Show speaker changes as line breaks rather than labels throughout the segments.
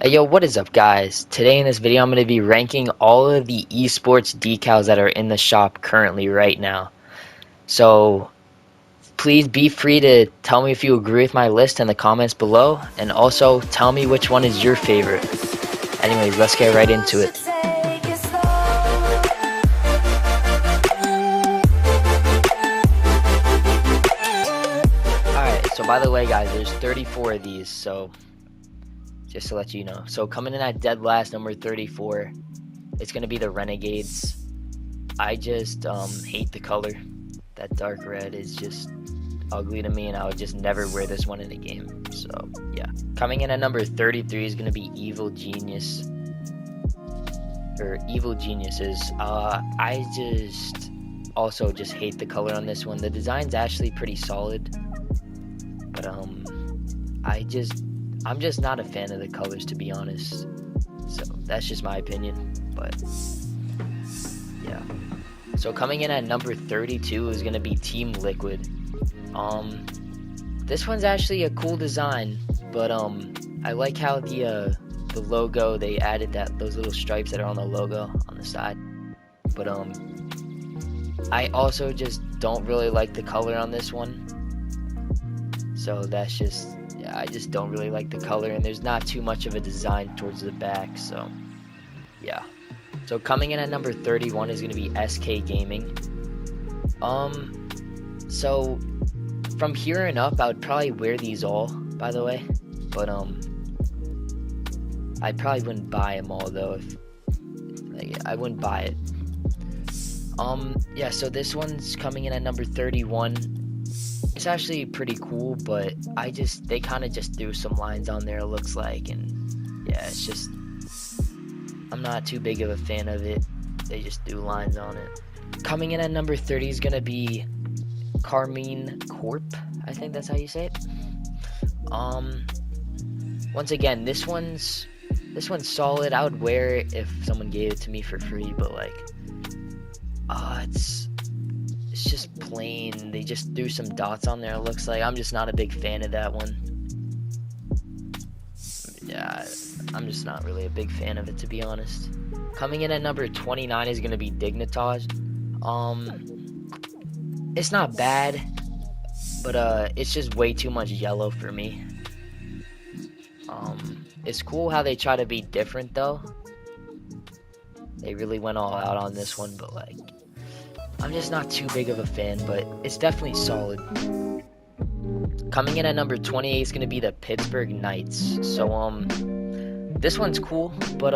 Hey yo, what is up guys? Today in this video I'm going to be ranking all of the esports decals that are in the shop currently right now. So please be free to tell me if you agree with my list in the comments below, and also tell me which one is your favorite. Anyways, let's get right into it. Alright, so by the way guys, there's 34 of these, so just to let you know. So coming in at dead last, number 34, it's going to be the Renegades. I just hate the color. That dark red is just ugly to me, and I would just never wear this one in a game. So yeah. Coming in at number 33 is going to be Evil Genius. Or Evil Geniuses. I just also just hate the color on this one. The design's actually pretty solid, but I'm just not a fan of the colors, to be honest. So that's just my opinion, but yeah. So coming in at number 32 is gonna be Team Liquid. This one's actually a cool design, but I like how the logo, they added those little stripes that are on the logo on the side. But I also just don't really like the color on this one. So that's just, yeah, I just don't really like the color, and there's not too much of a design towards the back, so yeah. So coming in at number 31 is going to be SK Gaming. So from here and up, I would probably wear these all, by the way, but I probably wouldn't buy them all though. I wouldn't buy it. Yeah, so this one's coming in at number 31. It's actually pretty cool, but they kind of just threw some lines on there, it looks like, and yeah, it's just, I'm not too big of a fan of it. They just threw lines on it. Coming in at number 30 is gonna be Carmene Corp. I think that's how you say it. Once again, this one's solid. I would wear it if someone gave it to me for free, but like, it's just plain. They just threw some dots on there, it looks like. I'm just not a big fan of that one. Yeah, I'm just not really a big fan of it, to be honest. Coming in at number 29 is going to be Dignitas. It's not bad, but it's just way too much yellow for me. It's cool how they try to be different though. They really went all out on this one, but like, I'm just not too big of a fan, but it's definitely solid. Coming in at number 28 is going to be the Pittsburgh Knights. So this one's cool, but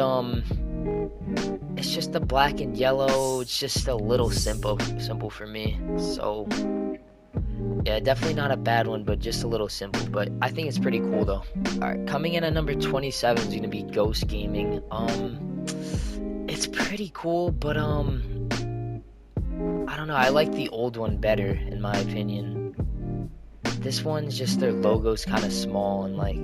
it's just the black and yellow. It's just a little simple for me. So yeah, definitely not a bad one, but just a little simple. But I think it's pretty cool though. Alright, coming in at number 27 is going to be Ghost Gaming. It's pretty cool, but I don't know, I like the old one better, in my opinion. This one's just, their logo's kind of small, and like,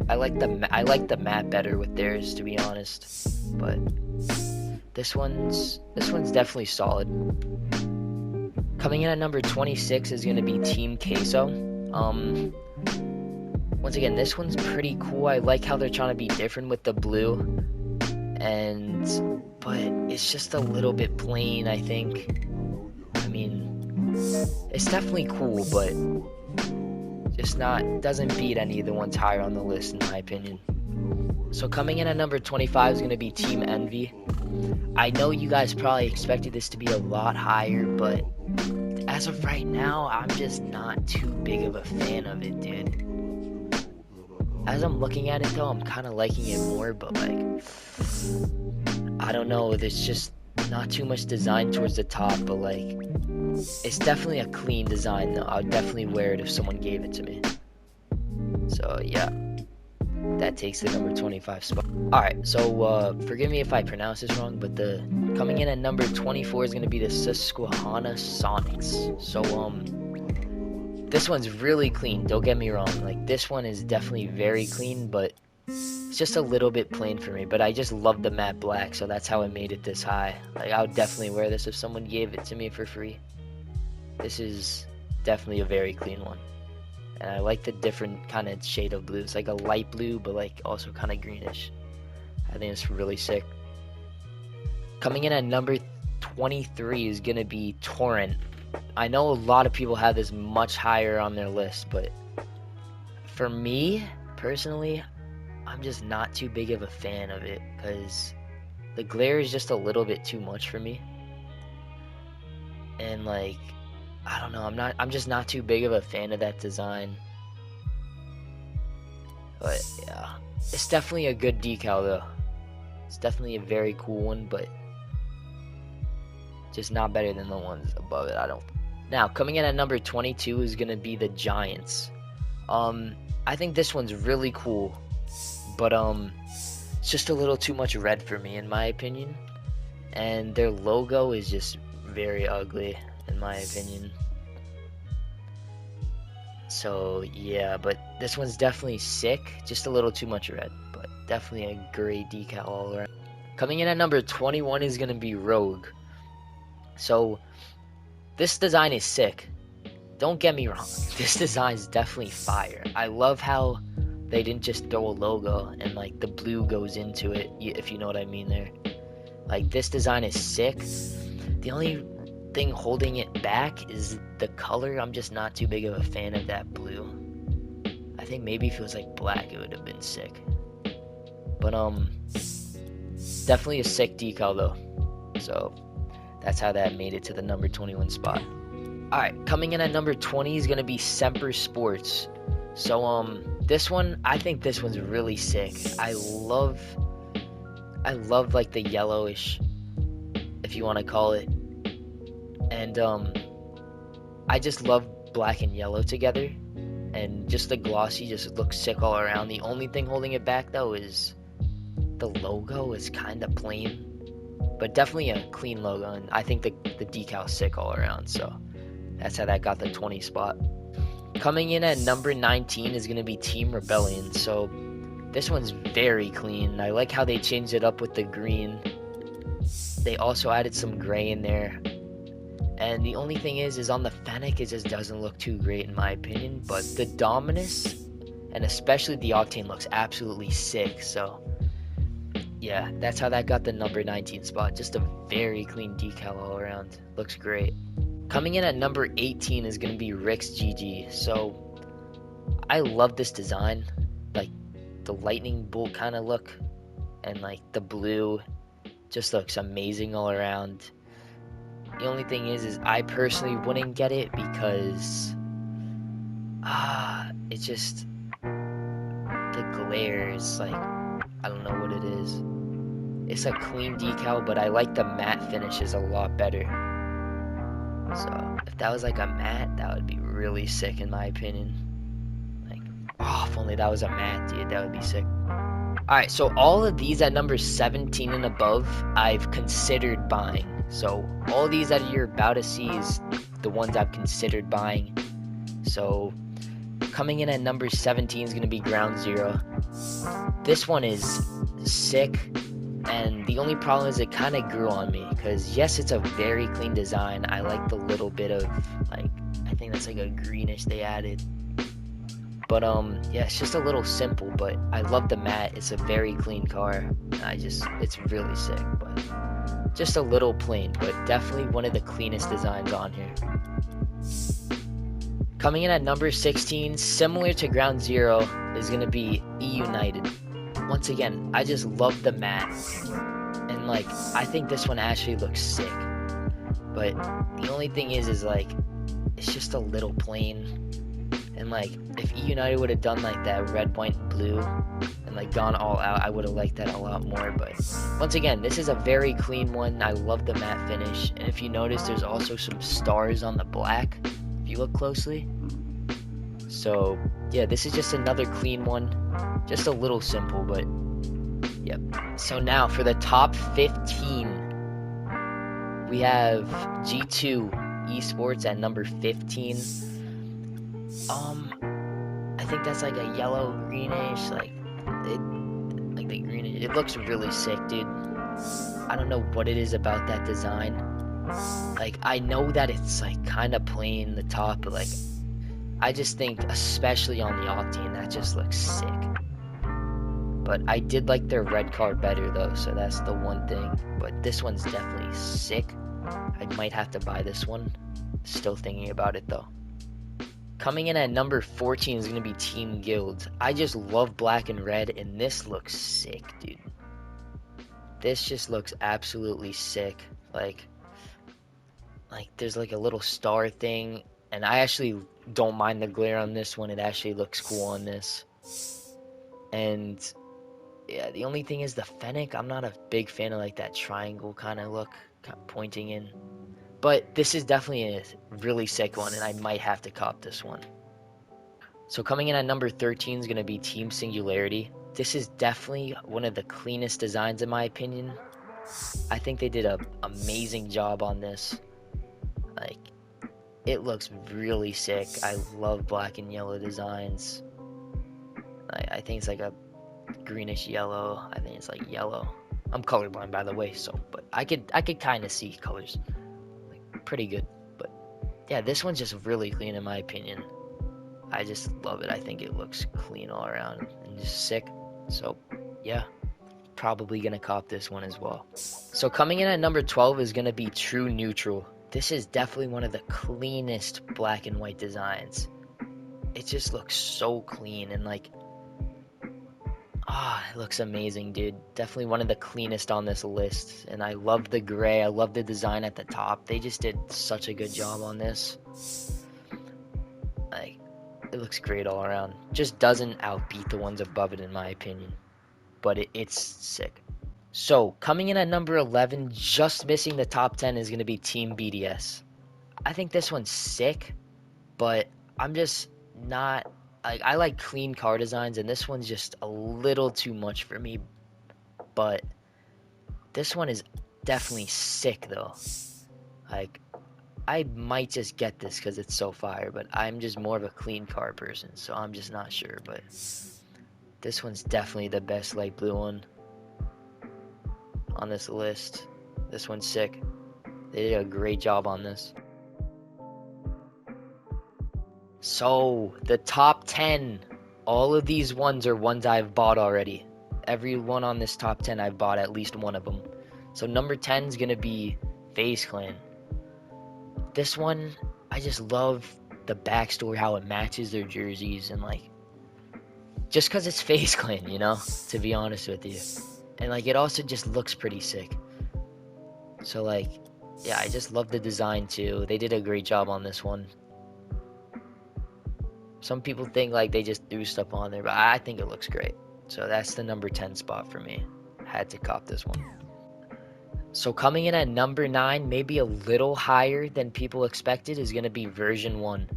I like the map better with theirs, to be honest. But this one's definitely solid. Coming in at number 26 is going to be Team Queso. Once again, this one's pretty cool. I like how they're trying to be different with the blue, but it's just a little bit plain, I think. I mean, it's definitely cool, but just doesn't beat any of the ones higher on the list, in my opinion. So coming in at number 25 is going to be Team Envy. I know you guys probably expected this to be a lot higher, but as of right now, I'm just not too big of a fan of it, dude. As I'm looking at it though, I'm kind of liking it more, but like, I don't know, there's just not too much design towards the top, but like, it's definitely a clean design though. I would definitely wear it if someone gave it to me. So yeah, that takes the number 25 spot. Alright, so forgive me if I pronounce this wrong, but coming in at number 24 is going to be the Susquehanna Sonics. So this one's really clean, don't get me wrong. Like, this one is definitely very clean, but it's just a little bit plain for me. But I just love the matte black, so that's how I made it this high. Like, I would definitely wear this if someone gave it to me for free. This is definitely a very clean one. And I like the different kind of shade of blue. It's like a light blue, but like also kind of greenish. I think it's really sick. Coming in at number 23 is going to be Torrent. I know a lot of people have this much higher on their list, but for me, personally, I'm just not too big of a fan of it because the glare is just a little bit too much for me. And like, I don't know, I'm just not too big of a fan of that design. But yeah, it's definitely a good decal though. It's definitely a very cool one, but just not better than the ones above it, I don't. Now, coming in at number 22 is going to be the Giants. I think this one's really cool, but it's just a little too much red for me in my opinion. And their logo is just very ugly in my opinion. So yeah, but this one's definitely sick, just a little too much red, but definitely a great decal all around. Coming in at number 21 is going to be Rogue. So this design is sick, don't get me wrong, this design is definitely fire. I love how they didn't just throw a logo and like the blue goes into it, if you know what I mean there. Like, this design is sick. The only thing holding it back is the color. I'm just not too big of a fan of that blue. I think maybe if it was like black it would have been sick. But definitely a sick decal though. So that's how that made it to the number 21 spot. Alright, coming in at number 20 is gonna be Semper Sports. So this one, I think this one's really sick. I love like the yellowish, if you want to call it, and I just love black and yellow together, and just the glossy just looks sick all around. The only thing holding it back though is the logo is kind of plain, but definitely a clean logo, and I think the decal's sick all around. So that's how that got the 20 spot. Coming in at number 19 is going to be Team Rebellion. So this one's very clean. I like how they changed it up with the green. They also added some gray in there. And the only thing is on the Fennec, it just doesn't look too great in my opinion. But the Dominus, and especially the Octane, looks absolutely sick. So yeah, that's how that got the number 19 spot. Just a very clean decal all around. Looks great. Coming in at number 18 is going to be Rick's GG. So I love this design. Like, the lightning bolt kind of look, and like the blue just looks amazing all around. The only thing is I personally wouldn't get it because it's just the glare is like, I don't know what it is. It's a clean decal, but I like the matte finishes a lot better. So if that was like a matte, that would be really sick in my opinion. If only that was a matte, dude, that would be sick. Alright, so all of these at number 17 and above, I've considered buying. So all these that you're about to see is the ones I've considered buying. So coming in at number 17 is going to be Ground Zero. This one is sick, and the only problem is it kind of grew on me. Because yes, it's a very clean design. I like the little bit of, like, I think that's like a greenish they added. But yeah, it's just a little simple, but I love the matte. It's a very clean car. It's really sick, but just a little plain, but definitely one of the cleanest designs on here. Coming in at number 16, similar to Ground Zero, is going to be E United. Once again, I just love the matte, and like, I think this one actually looks sick. But the only thing is like, it's just a little plain. And like, if E United would have done like that red, white, and blue, and like gone all out, I would have liked that a lot more. But once again, this is a very clean one. I love the matte finish, and if you notice, there's also some stars on the black, if you look closely. So yeah, this is just another clean one, just a little simple, but yep. So now for the top 15, we have G2 Esports at number 15. I think that's like a yellow greenish, like the greenish. It looks really sick, dude. I don't know what it is about that design. Like, I know that it's like kind of plain the top, but like, I just think, especially on the Octane, that just looks sick. But I did like their red card better though, so that's the one thing. But this one's definitely sick. I might have to buy this one. Still thinking about it though. Coming in at number 14 is going to be Team Guild. I just love black and red, and this looks sick, dude. This just looks absolutely sick. Like there's like a little star thing, and I actually don't mind the glare on this one. It actually looks cool on this. And yeah, the only thing is the Fennec. I'm not a big fan of like that triangle kind of look, kind of pointing in. But this is definitely a really sick one, and I might have to cop this one. So coming in at number 13 is going to be Team Singularity. This is definitely one of the cleanest designs in my opinion. I think they did an amazing job on this. Like, it looks really sick. I love black and yellow designs. I think it's like a greenish yellow. I think it's like yellow. I'm colorblind, by the way, so but I could kind of see colors. Like, pretty good. But yeah, this one's just really clean in my opinion. I just love it. I think it looks clean all around and just sick. So yeah, probably gonna cop this one as well. So coming in at number 12 is gonna be True Neutral. This is definitely one of the cleanest black and white designs. It just looks so clean, and like, it looks amazing, dude. Definitely one of the cleanest on this list. And I love the gray. I love the design at the top. They just did such a good job on this. Like, it looks great all around. Just doesn't outbeat the ones above it in my opinion. But it's sick. So, coming in at number 11, just missing the top 10 is going to be Team BDS. I think this one's sick, but I'm just not... I like clean car designs, and this one's just a little too much for me. But this one is definitely sick, though. Like, I might just get this because it's so fire, but I'm just more of a clean car person, so I'm just not sure. But this one's definitely the best light blue one on this list. This one's sick. They did a great job on this. So, the top 10. All of these ones are ones I've bought already. Every one on this top 10 I've bought at least one of them. So number 10 is going to be Faze Clan. This one, I just love the backstory, how it matches their jerseys, and like, just because it's Faze Clan, you know, to be honest with you. And like, it also just looks pretty sick. So like, yeah, I just love the design too. They did a great job on this one. Some people think like they just threw stuff on there, but I think it looks great. So that's the number 10 spot for me. Had to cop this one. So coming in at number 9, maybe a little higher than people expected, is going to be version 1.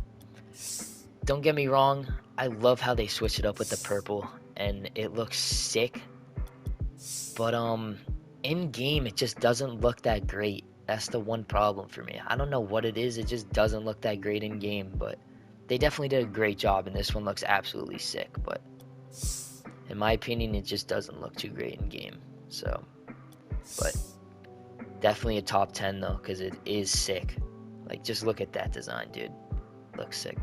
Don't get me wrong, I love how they switch it up with the purple, and it looks sick. But in game it just doesn't look that great. That's the one problem for me. I don't know what it is, it just doesn't look that great in game, but they definitely did a great job, and this one looks absolutely sick. But in my opinion, it just doesn't look too great in game. So, but definitely a top 10 though, because it is sick. Like, just look at that design, dude. Looks sick.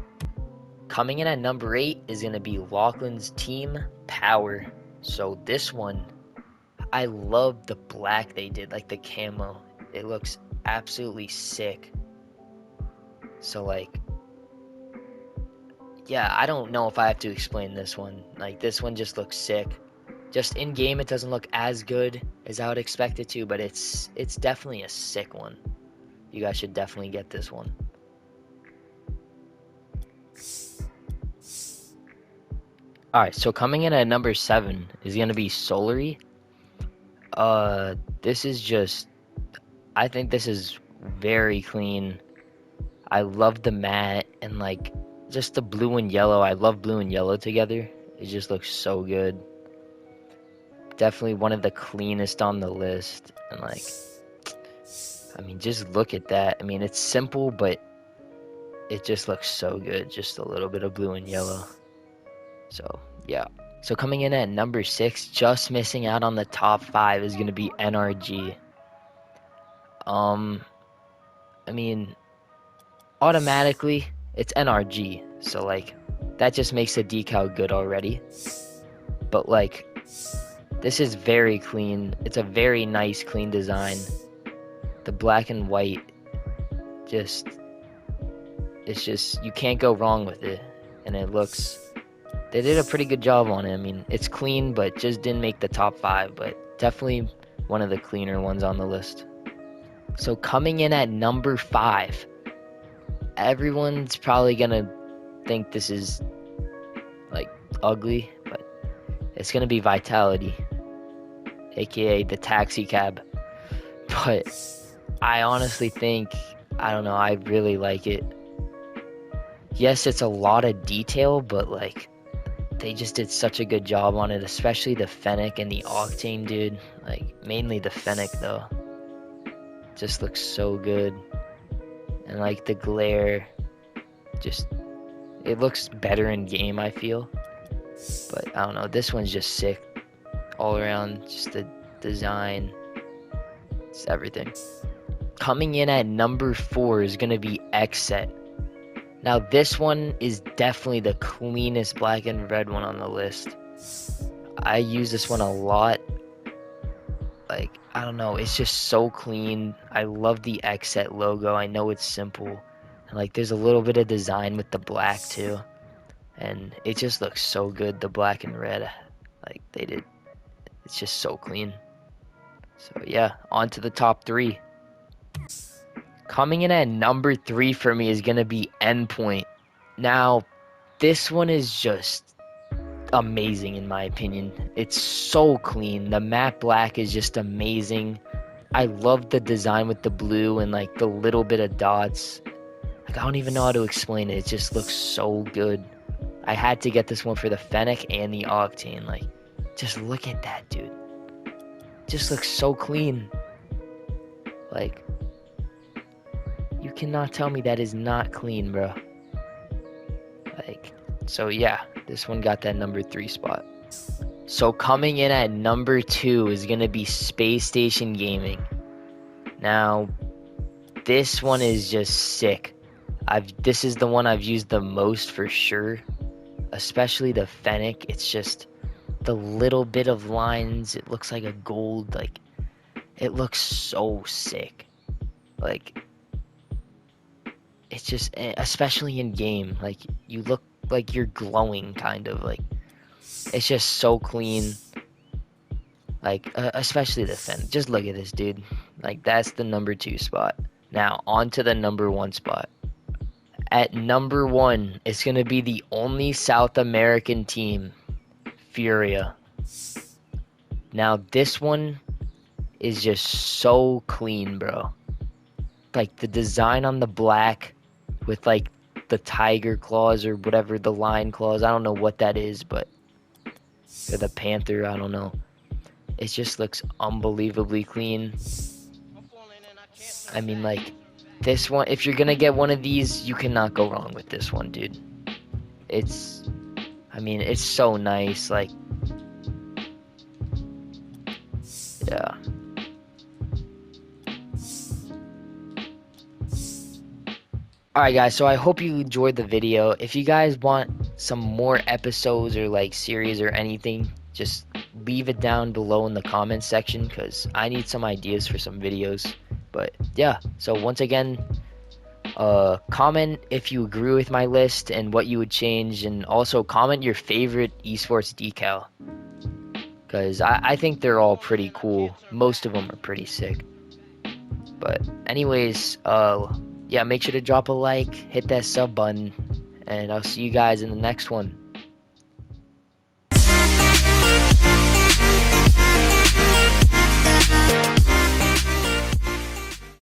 Coming in at number 8 is going to be Lachlan's Team Power. So this one, I love the black they did, like the camo. It looks absolutely sick. So like, yeah, I don't know if I have to explain this one. Like, this one just looks sick. Just in game, it doesn't look as good as I would expect it to, but it's definitely a sick one. You guys should definitely get this one. Alright, so coming in at number 7 is going to be Solary. This is just... I think this is very clean. I love the matte and like just the blue and yellow. I love blue and yellow together. It just looks so good. Definitely one of the cleanest on the list. And like, I mean, just look at that. I mean, it's simple, but it just looks so good. Just a little bit of blue and yellow. So yeah. So coming in at number 6, just missing out on the top 5, is going to be NRG. I mean, automatically it's NRG. So like that just makes the decal good already. But like this is very clean. It's a very nice clean design. The black and white just, it's just, you can't go wrong with it. And it looks, they did a pretty good job on it. I mean, it's clean, but just didn't make the top 5, but definitely one of the cleaner ones on the list. So coming in at number 5, everyone's probably gonna think this is like ugly, but it's gonna be Vitality, aka the taxi cab. But I honestly think, I don't know, I really like it. Yes, it's a lot of detail, but like they just did such a good job on it, especially the Fennec and the Octane, dude. Like mainly the Fennec though, just looks so good. And like the glare, just, it looks better in game, I feel. But I don't know, this one's just sick all around. Just the design, it's everything. Coming in at number 4 is gonna be X-Set. Now this one is definitely the cleanest black and red one on the list. I use this one a lot. Like, I don't know, it's just so clean. I love the X-Set logo. I know it's simple. And like there's a little bit of design with the black too. And it just looks so good, the black and red. Like they did, it's just so clean. So yeah, on to the top 3. Coming in at number 3 for me is going to be Endpoint. Now, this one is just amazing in my opinion. It's so clean. The matte black is just amazing. I love the design with the blue and like the little bit of dots. Like I don't even know how to explain it. It just looks so good. I had to get this one for the Fennec and the Octane. Like, just look at that, dude. Just looks so clean. Like, you cannot tell me that is not clean, bro. Like, so yeah, this one got that number 3 spot. So coming in at number 2 is gonna be Space Station Gaming. Now, this one is just sick. This is the one I've used the most for sure. Especially the Fennec. It's just the little bit of lines. It looks like a gold. Like, it looks so sick. Like, it's just, especially in game, like you look like you're glowing, kind of. Like, it's just so clean. Like, especially the Fennec. Just look at this, dude. Like, that's the number 2 spot. Now on to the number 1 spot. At number 1, it's gonna be the only South American team, Furia. Now this one is just so clean, bro. Like the design on the black with like the tiger claws or whatever, the lion claws, I don't know what that is, but, or the panther, I don't know. It just looks unbelievably clean. I mean, like, this one, if you're gonna get one of these, you cannot go wrong with this one, dude. It's, I mean, it's so nice. Like, yeah. Alright guys, so I hope you enjoyed the video. If you guys want some more episodes or like series or anything, just leave it down below in the comments section, because I need some ideas for some videos. But yeah, so once again, comment if you agree with my list and what you would change, and also comment your favorite esports decal, because I think they're all pretty cool. Most of them are pretty sick. But anyways, yeah, make sure to drop a like, hit that sub button, and I'll see you guys in the next one.